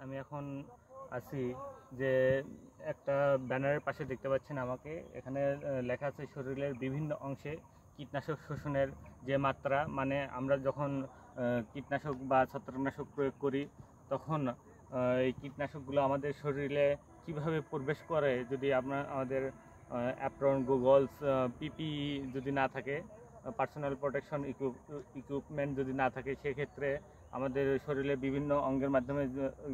আমি এখন আছি যে একটা ব্যানারের পাশে দেখতে পাচ্ছেন আমাকে। এখানে লেখা আছে শরীরের বিভিন্ন অংশে কীটনাশক শোষণের যে মাত্রা, মানে আমরা যখন কীটনাশক বা ছত্রাকনাশক প্রয়োগ করি তখন এই কীটনাশকগুলো আমাদের শরীরে কিভাবে প্রবেশ করে, যদি আমাদের অ্যাপ্রন, গুগলস, পিপি যদি না থাকে, পার্সোনাল প্রোটেকশন ইকুইপমেন্ট যদি না থাকে, সেক্ষেত্রে আমাদের শরীরে বিভিন্ন অঙ্গের মাধ্যমে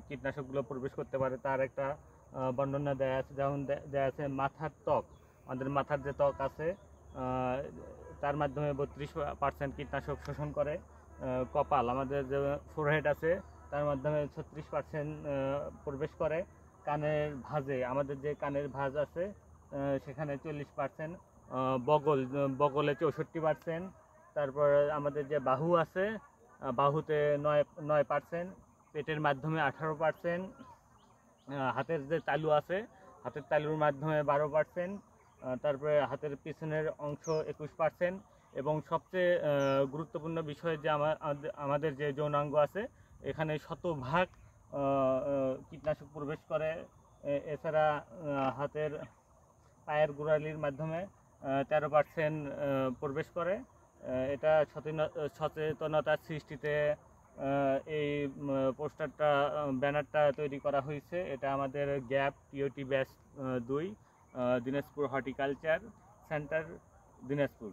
কীটনাশকগুলো প্রবেশ করতে পারে। তার একটা বর্ণনা দেয়া আছে। যেমন দেয়া আছে মাথার ত্বক, আমাদের মাথার যে ত্বক আছে তার মাধ্যমে 32% কীটনাশক শোষণ করে। কপাল, আমাদের যে ফোরহেড আছে তার মাধ্যমে 36% প্রবেশ করে। কানের ভাঁজে, আমাদের যে কানের ভাঁজ আছে সেখানে 40%। বগলে 64%। তারপর আমাদের যে বাহু আছে, বাহুতে 9%। পেটের মাধ্যমে 18%। হাতের যে তালু আছে, হাতের তালুর মাধ্যমে 12%। তারপরে হাতের পিছনের অংশ 21%। এবং সবচেয়ে গুরুত্বপূর্ণ বিষয় যে আমাদের যে যৌনাঙ্গ আছে এখানে শতভাগ কীটনাশক প্রবেশ করে। এছাড়া হাতের পায়ের গোড়ালির মাধ্যমে 13% প্রবেশ করে। এটা সচেতনতার সৃষ্টিতে এই পোস্টারটা, ব্যানারটা তৈরি করা হয়েছে। এটা আমাদের gap টিওটি batch 2, Dinajpur horticulture centre, Dinajpur.